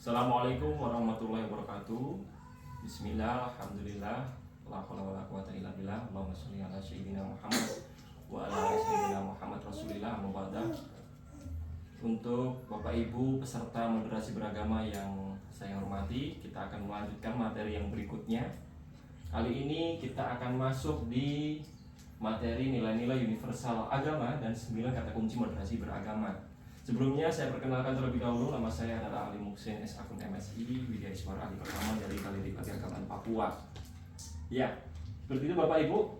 Assalamualaikum warahmatullahi wabarakatuh. Bismillah, alhamdulillah, la haula wala quwata illa billah. Allahumma sholli ala sayyidina Muhammad wa ala ali sayyidina Muhammad Rasulillah mubadah. Untuk Bapak Ibu peserta moderasi beragama yang saya hormati, kita akan melanjutkan materi yang berikutnya. Kali ini kita akan masuk di materi nilai-nilai universal agama dan 9 kata kunci moderasi beragama. Sebelumnya saya perkenalkan terlebih dahulu, nama saya adalah Ali Muksin S. Akun MSI Widya Iswara Ali pertama dari Galeri Keagamaan Papua. Ya, seperti itu Bapak Ibu.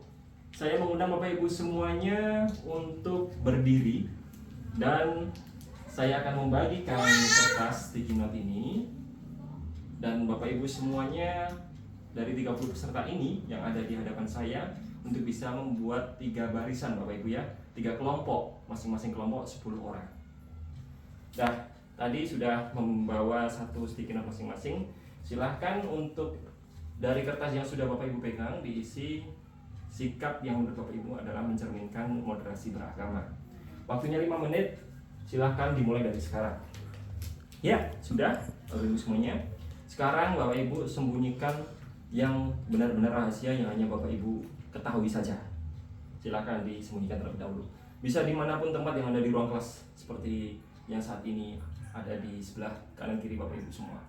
Saya mengundang Bapak Ibu semuanya untuk berdiri dan saya akan membagikan kertas sticky note ini, dan Bapak Ibu semuanya dari 30 peserta ini yang ada di hadapan saya untuk bisa membuat 3 barisan Bapak Ibu ya, 3 kelompok, masing-masing kelompok 10 orang. Nah, tadi sudah membawa satu sticky note masing-masing. Silahkan untuk dari kertas yang sudah Bapak Ibu pegang diisi sikap yang menurut Bapak Ibu adalah mencerminkan moderasi beragama. Waktunya 5 menit. Silahkan dimulai dari sekarang. Ya, sudah Bapak Ibu semuanya. Sekarang Bapak Ibu sembunyikan yang benar-benar rahasia yang hanya Bapak Ibu ketahui saja. Silahkan disembunyikan terlebih dahulu. Bisa dimanapun tempat yang ada di ruang kelas, seperti yang saat ini ada di sebelah kanan kiri Bapak Ibu semua.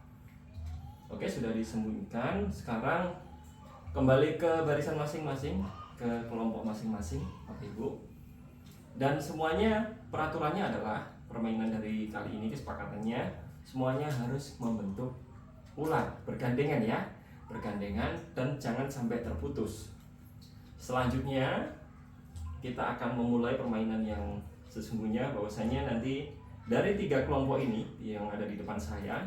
Oke, sudah disembunyikan. Sekarang kembali ke barisan masing-masing, ke kelompok masing-masing Bapak Ibu. Dan semuanya peraturannya adalah permainan dari kali ini, kesepakatannya semuanya harus membentuk ular bergandengan ya, bergandengan dan jangan sampai terputus. Selanjutnya kita akan memulai permainan yang sesungguhnya, bahwasanya nanti dari 3 kelompok ini yang ada di depan saya,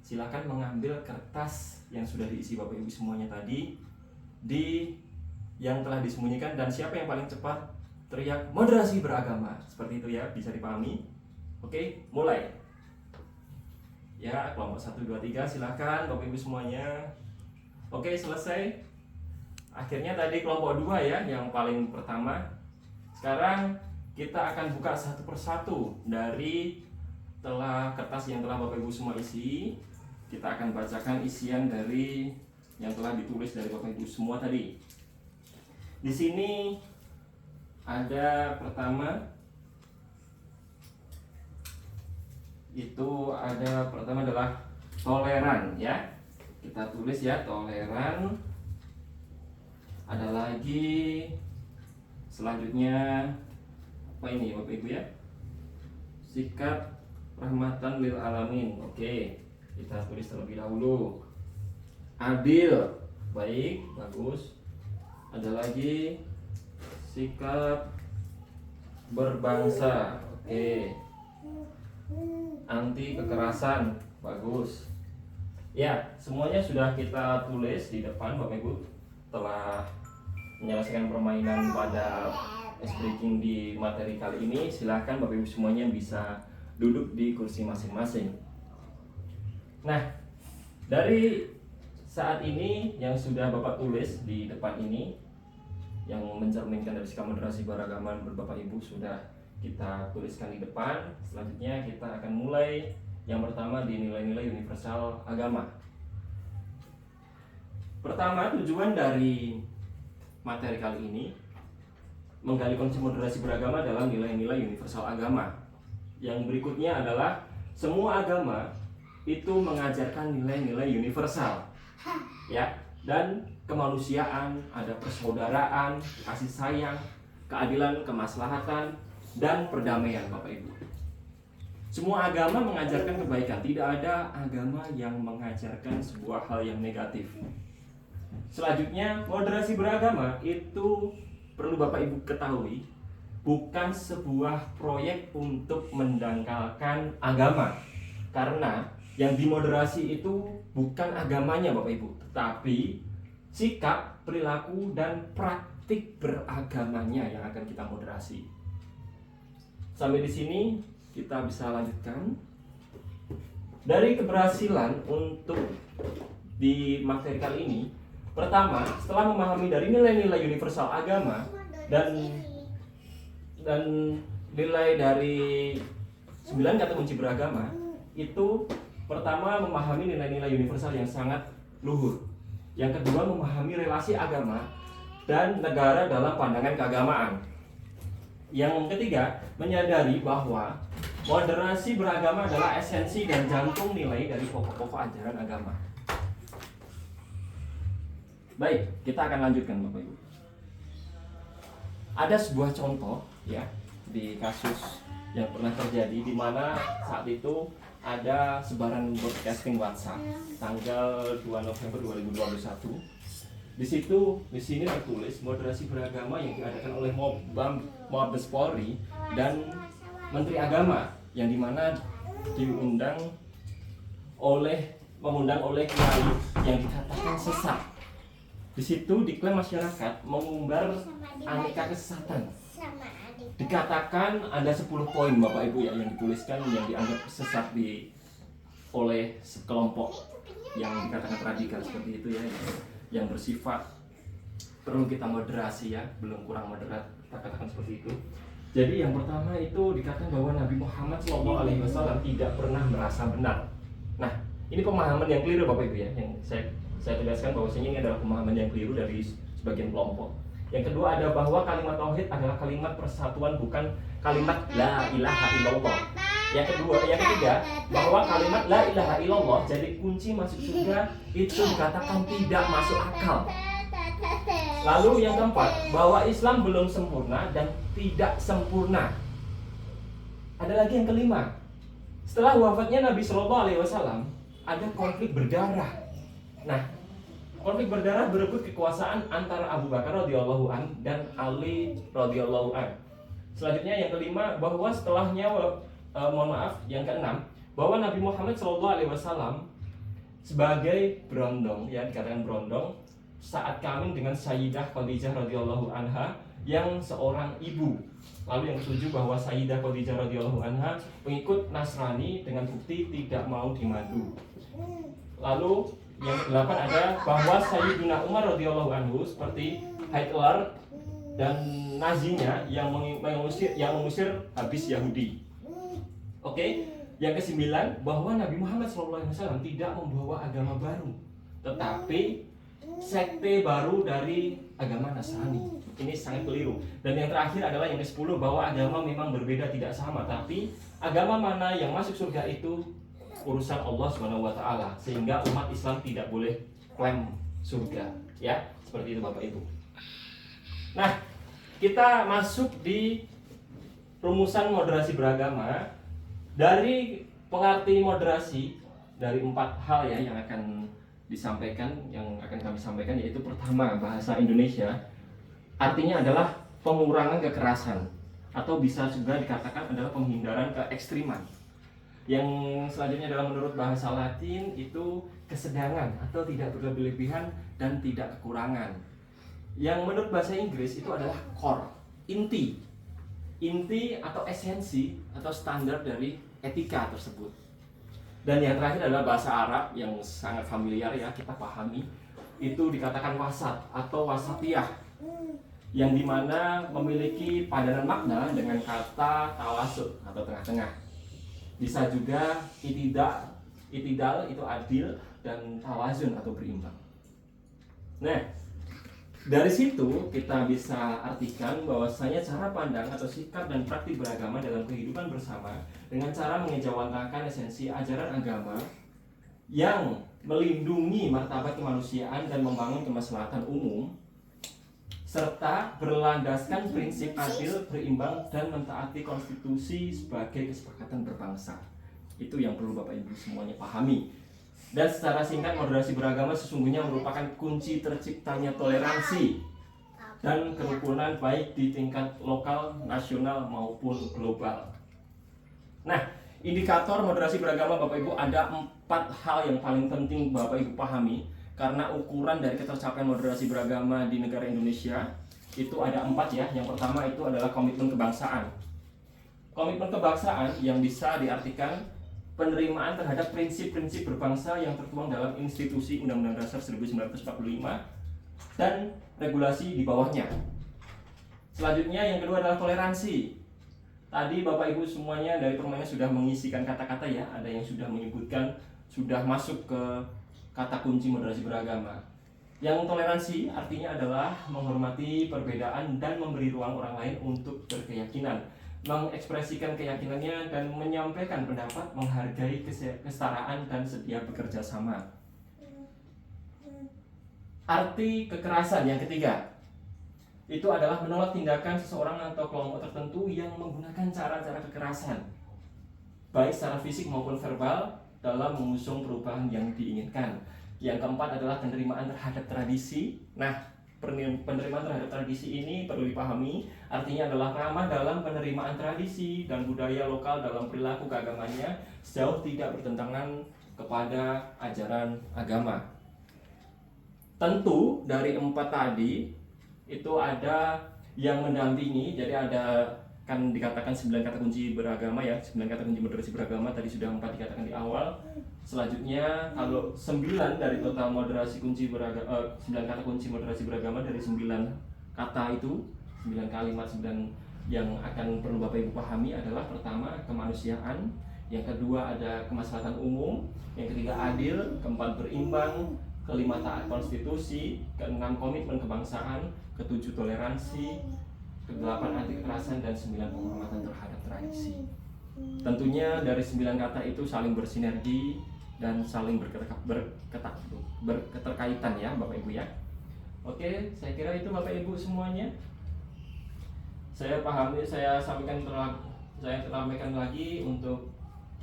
silakan mengambil kertas yang sudah diisi Bapak Ibu semuanya tadi di yang telah disembunyikan, dan siapa yang paling cepat teriak moderasi beragama. Seperti itu ya, bisa dipahami? Oke, mulai. Ya, kelompok 1, 2, 3 silakan Bapak Ibu semuanya. Oke, selesai. Akhirnya tadi kelompok 2 ya, yang paling pertama. Sekarang kita akan buka satu persatu dari kertas yang telah Bapak Ibu semua isi. Kita akan bacakan isian dari yang telah ditulis dari Bapak Ibu semua tadi. Di sini ada pertama, pertama adalah toleran ya. Kita tulis ya, toleran. Ada lagi selanjutnya apa ini Bapak Ibu ya? Sikap rahmatan lil alamin. Oke, kita tulis terlebih dahulu. Adil. Baik, bagus. Ada lagi sikap berbangsa. Oke. Anti kekerasan. Bagus. Ya, semuanya sudah kita tulis di depan Bapak Ibu. Telah menyelesaikan permainan pada ice breaking di materi kali ini. Silahkan Bapak Ibu semuanya bisa duduk di kursi masing-masing. Nah, dari saat ini yang sudah Bapak tulis di depan ini, yang mencerminkan dari sikap moderasi beragama menurut Bapak Ibu sudah kita tuliskan di depan. Selanjutnya kita akan mulai yang pertama di nilai-nilai universal agama. Pertama, tujuan dari materi kali ini menggali konsep moderasi beragama dalam nilai-nilai universal agama. Yang berikutnya adalah semua agama itu mengajarkan nilai-nilai universal ya, dan kemanusiaan, ada persaudaraan, kasih sayang, keadilan, kemaslahatan, dan perdamaian Bapak Ibu. Semua agama mengajarkan kebaikan, tidak ada agama yang mengajarkan sebuah hal yang negatif. Selanjutnya, moderasi beragama itu perlu Bapak Ibu ketahui, bukan sebuah proyek untuk mendangkalkan agama. Karena yang dimoderasi itu bukan agamanya Bapak Ibu, tetapi sikap, perilaku, dan praktik beragamanya yang akan kita moderasi. Sampai di sini kita bisa lanjutkan. Dari keberhasilan untuk di materi kali ini, pertama, setelah memahami dari nilai-nilai universal agama dan nilai dari 9 kata kunci beragama, itu Pertama, memahami nilai-nilai universal yang sangat luhur. Yang kedua, memahami relasi agama dan negara dalam pandangan keagamaan. Yang ketiga, menyadari bahwa moderasi beragama adalah esensi dan jantung nilai dari pokok-pokok ajaran agama. Baik, kita akan lanjutkan Bapak Ibu. Ada sebuah contoh ya di kasus yang pernah terjadi di mana saat itu ada sebaran broadcasting WhatsApp tanggal 2 November 2021. Di sini tertulis moderasi beragama yang diadakan oleh Mabes Polri dan Menteri Agama yang dimana mengundang oleh kiai yang dikatakan sesat. Di situ diklaim masyarakat mengumbar aneka kesesatan. Dikatakan ada 10 poin Bapak Ibu ya yang dituliskan yang dianggap sesat oleh sekelompok yang dikatakan radikal seperti itu ya, yang bersifat perlu kita moderasi ya, belum kurang moderat kita katakan seperti itu. Jadi yang pertama itu dikatakan bahwa Nabi Muhammad SAW tidak pernah merasa benar. Nah, ini pemahaman yang keliru Bapak Ibu ya, yang saya tegaskan bahwasanya ini adalah pemahaman yang keliru dari sebagian kelompok. Yang kedua ada bahwa kalimat tauhid adalah kalimat persatuan, bukan kalimat la ilaha illallah. Yang ketiga bahwa kalimat la ilaha illallah jadi kunci masuk surga itu dikatakan tidak masuk akal. Lalu yang keempat bahwa Islam belum sempurna dan tidak sempurna. Ada lagi yang kelima. Setelah wafatnya Nabi Shallallahu Alaihi Wasallam ada konflik berdarah. Nah, konflik berdarah berebut kekuasaan antara Abu Bakar radhiyallahu an dan Ali radhiyallahu an. Selanjutnya yang kelima bahwa setelahnya yang keenam bahwa Nabi Muhammad SAW sebagai berondong ya, dikatakan berondong saat kawin dengan Sayyidah Khadijah radhiyallahu anha yang seorang ibu. Lalu yang ketujuh bahwa Sayyidah Khadijah radhiyallahu anha pengikut Nasrani dengan bukti tidak mau dimadu. Lalu yang ke-8 ada bahwa Sayyidina Umar radhiyallahu anhu seperti Hitler dan Nazinya yang mengusir habis Yahudi. Oke, yang ke-9 bahwa Nabi Muhammad SAW tidak membawa agama baru, tetapi sekte baru dari agama Nasrani. Ini sangat keliru. Dan yang terakhir adalah yang ke-10 bahwa agama memang berbeda tidak sama, tapi agama mana yang masuk surga itu urusan Allah SWT, sehingga umat Islam tidak boleh klaim surga ya, seperti itu Bapak Ibu. Nah, kita masuk di rumusan moderasi beragama. Dari pengerti moderasi dari 4 hal ya yang akan disampaikan, yang akan kami sampaikan, yaitu pertama bahasa Indonesia artinya adalah pengurangan kekerasan atau bisa juga dikatakan adalah penghindaran keekstriman. Yang selanjutnya adalah menurut bahasa Latin itu kesedangan atau tidak berlebih-lebihan dan tidak kekurangan. Yang menurut bahasa Inggris itu adalah core, inti atau esensi atau standar dari etika tersebut. Dan yang terakhir adalah bahasa Arab yang sangat familiar ya, kita pahami, itu dikatakan wasat atau wasatiyah, yang dimana memiliki padanan makna dengan kata tawasud atau tengah-tengah. Bisa juga itidal itu adil, dan tawazun atau berimbang. Nah, dari situ kita bisa artikan bahwasanya cara pandang atau sikap dan praktik beragama dalam kehidupan bersama dengan cara mengejawantakan esensi ajaran agama yang melindungi martabat kemanusiaan dan membangun kemaslahatan umum, serta berlandaskan prinsip adil, berimbang, dan mentaati konstitusi sebagai kesepakatan berbangsa. Itu yang perlu Bapak Ibu semuanya pahami. Dan secara singkat, moderasi beragama sesungguhnya merupakan kunci terciptanya toleransi dan kerukunan baik di tingkat lokal, nasional, maupun global. Nah, indikator moderasi beragama Bapak Ibu ada 4 hal yang paling penting Bapak Ibu pahami. Karena ukuran dari ketercapaian moderasi beragama di negara Indonesia itu ada 4 ya. Yang pertama itu adalah komitmen kebangsaan. Komitmen kebangsaan yang bisa diartikan penerimaan terhadap prinsip-prinsip berbangsa yang tertuang dalam institusi Undang-Undang Dasar 1945 dan regulasi di bawahnya. Selanjutnya yang kedua adalah toleransi. Tadi Bapak Ibu semuanya dari permainan sudah mengisikan kata-kata ya. Ada yang sudah menyebutkan, sudah masuk ke kata kunci moderasi beragama. Yang toleransi artinya adalah menghormati perbedaan dan memberi ruang orang lain untuk berkeyakinan, mengekspresikan keyakinannya dan menyampaikan pendapat, menghargai kesetaraan dan sedia bekerja sama. Arti kekerasan yang ketiga itu adalah menolak tindakan seseorang atau kelompok tertentu yang menggunakan cara-cara kekerasan, baik secara fisik maupun verbal, dalam mengusung perubahan yang diinginkan. Yang keempat adalah penerimaan terhadap tradisi. Nah, penerimaan terhadap tradisi ini perlu dipahami, artinya adalah ramah dalam penerimaan tradisi dan budaya lokal dalam perilaku keagamannya, sejauh tidak bertentangan kepada ajaran agama. Tentu dari empat tadi itu ada yang mendampingi, jadi ada kan dikatakan 9 kata kunci beragama ya, 9 kata kunci moderasi beragama, tadi sudah 4 dikatakan di awal. Selanjutnya kalau 9 dari total moderasi kunci beragama, 9 kata kunci moderasi beragama dari 9 kata itu, 9 kalimat 9 yang akan perlu Bapak Ibu pahami adalah: pertama, kemanusiaan; yang kedua ada kemaslahatan umum; yang ketiga adil; keempat, berimbang; kelima, taat konstitusi; keenam, komitmen kebangsaan; ketujuh, toleransi; kedelapan, anti kekerasan; dan 9, penghormatan terhadap tradisi. Tentunya dari 9 kata itu saling bersinergi dan saling berketerkaitan ya Bapak Ibu ya. Oke, saya kira itu Bapak Ibu semuanya. Saya pahami, saya sampaikan lagi untuk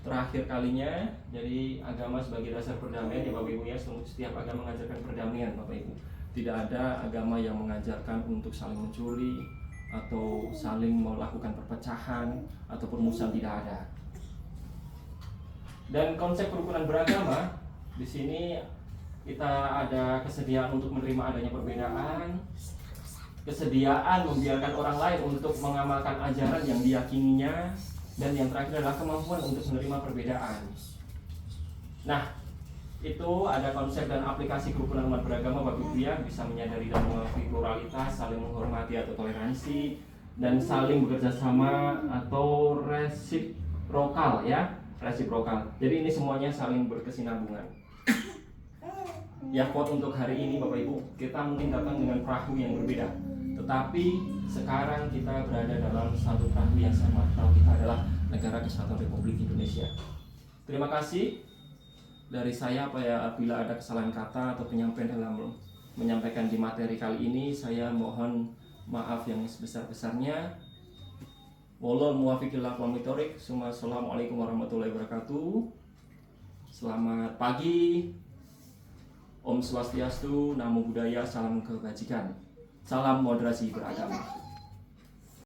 terakhir kalinya. Jadi agama sebagai dasar perdamaian ya Bapak Ibu ya. Setiap agama mengajarkan perdamaian Bapak Ibu. Tidak ada agama yang mengajarkan untuk saling mencuri atau saling melakukan perpecahan atau permusuhan, tidak ada. Dan konsep kerukunan beragama di sini kita ada kesediaan untuk menerima adanya perbedaan, kesediaan membiarkan orang lain untuk mengamalkan ajaran yang diyakininya, dan yang terakhir adalah kemampuan untuk menerima perbedaan. Nah, itu ada konsep dan aplikasi kerukunan umat beragama Bapak Ibu ya, bisa menyadari dan mengakui pluralitas, saling menghormati atau toleransi, dan saling bekerja sama atau resiprokal ya, resiprokal. Jadi ini semuanya saling berkesinambungan. Ya, quote untuk hari ini Bapak Ibu, kita mungkin datang dengan perahu yang berbeda, tetapi sekarang kita berada dalam satu perahu yang sama. Perahu kita adalah Negara Kesatuan Republik Indonesia. Terima kasih dari saya. Apabila ada kesalahan kata atau penyampaian dalam menyampaikan di materi kali ini, saya mohon maaf yang sebesar-besarnya. Wallahul muwaffiq ila aqwamit thoriq. Assalamualaikum warahmatullahi wabarakatuh. Selamat pagi. Om Swastiastu, Namo Buddhaya, salam kebajikan. Salam moderasi beragama.